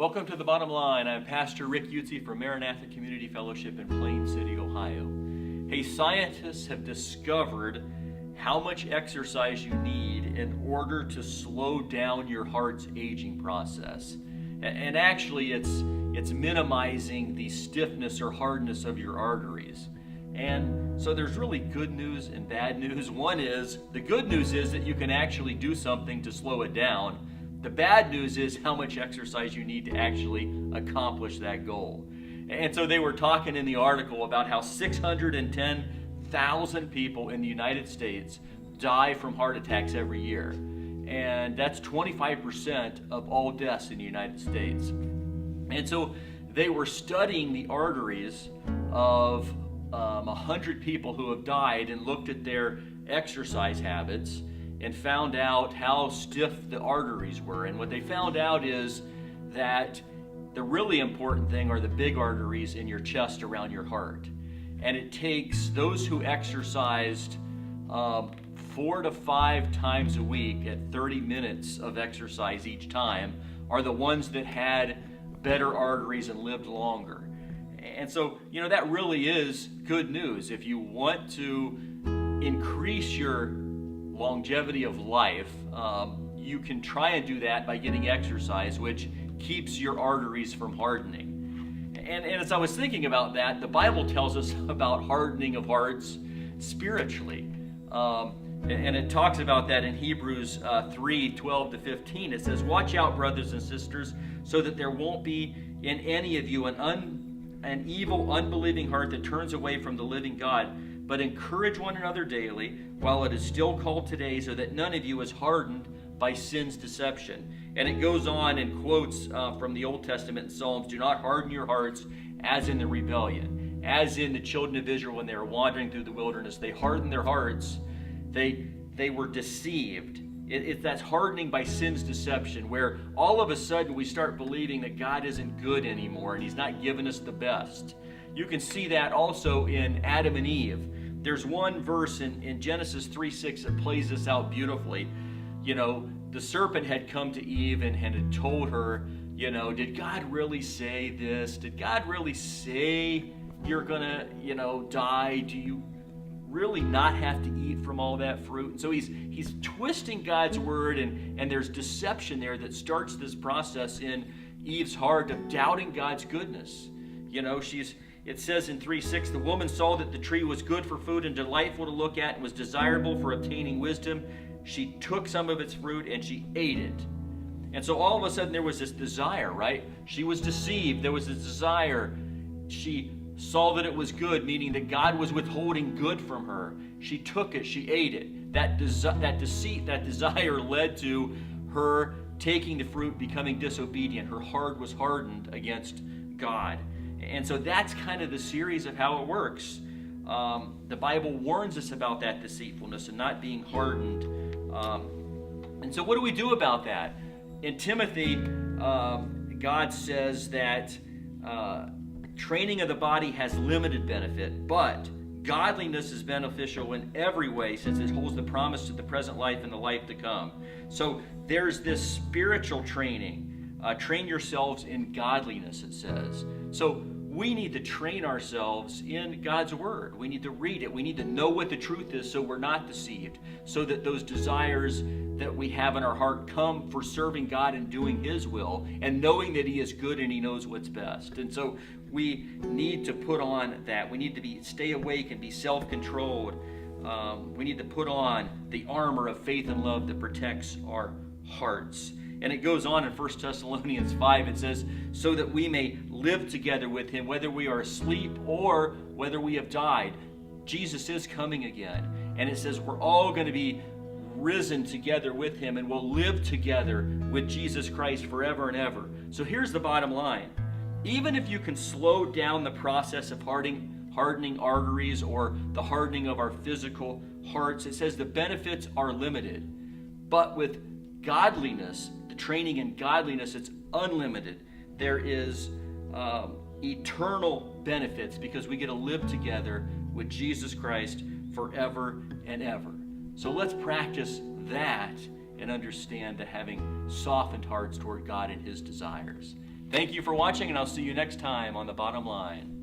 Welcome to The Bottom Line. I'm Pastor Rick Utze from Maranatha Community Fellowship in Plain City, Ohio. Hey, scientists have discovered how much exercise you need in order to slow down your heart's aging process. And actually, it's minimizing the stiffness or hardness of your arteries. And so there's really good news and bad news. One is, the good news is that you can actually do something to slow it down. The bad news is how much exercise you need to actually accomplish that goal. And so they were talking in the article about how 610,000 people in the United States die from heart attacks every year. And that's 25% of all deaths in the United States. And so they were studying the arteries of 100 people who have died and looked at their exercise habits and found out how stiff the arteries were. And what they found out is that the really important thing are the big arteries in your chest around your heart. And it takes those who exercised 4 to 5 times a week at 30 minutes of exercise each time are the ones that had better arteries and lived longer. And so, that really is good news. If you want to increase your longevity of life, you can try and do that by getting exercise, which keeps your arteries from hardening. And as I was thinking about that, the Bible tells us about hardening of hearts spiritually. And it talks about that in Hebrews 3:12-15. It says, "Watch out, brothers and sisters, so that there won't be in any of you an evil, unbelieving heart that turns away from the living God. But encourage one another daily while it is still called today, so that none of you is hardened by sin's deception." And it goes on and quotes from the Old Testament in Psalms, "Do not harden your hearts as in the rebellion." As in the children of Israel when they were wandering through the wilderness, they hardened their hearts. They were deceived. That's hardening by sin's deception, where all of a sudden we start believing that God isn't good anymore and He's not giving us the best. You can see that also in Adam and Eve. There's one verse in Genesis 3:6 that plays this out beautifully. The serpent had come to Eve and had told her, did God really say this? Did God really say you're gonna, die? Do you really not have to eat from all that fruit? And so he's twisting God's word, and there's deception there that starts this process in Eve's heart of doubting God's goodness. It says in 3:6, "The woman saw that the tree was good for food and delightful to look at and was desirable for obtaining wisdom. She took some of its fruit and she ate it." And so all of a sudden there was this desire, right? She was deceived. There was this desire. She saw that it was good, meaning that God was withholding good from her. She took it. She ate it. That deceit, that desire led to her taking the fruit, becoming disobedient. Her heart was hardened against God. And so that's kind of the series of how it works. The Bible warns us about that deceitfulness and not being hardened. And so what do we do about that? In Timothy, God says that training of the body has limited benefit, but godliness is beneficial in every way, since it holds the promise to the present life and the life to come. So there's this spiritual training. Train yourselves in godliness, it says. So we need to train ourselves in God's word. We need to read it. We need to know what the truth is so we're not deceived, so that those desires that we have in our heart come for serving God and doing His will and knowing that He is good and He knows what's best. And so we need to put on that. We need to stay awake and be self-controlled. We need to put on the armor of faith and love that protects our hearts. And it goes on in 1 Thessalonians 5. It says, "So that we may live together with Him, whether we are asleep or whether we have died." Jesus is coming again. And it says we're all going to be risen together with Him, and we'll live together with Jesus Christ forever and ever. So here's the bottom line. Even if you can slow down the process of hardening arteries or the hardening of our physical hearts, it says the benefits are limited. But with godliness, the training in godliness, it's unlimited. There is eternal benefits because we get to live together with Jesus Christ forever and ever. So let's practice that and understand that having softened hearts toward God and His desires. Thank you for watching, and I'll see you next time on The Bottom Line.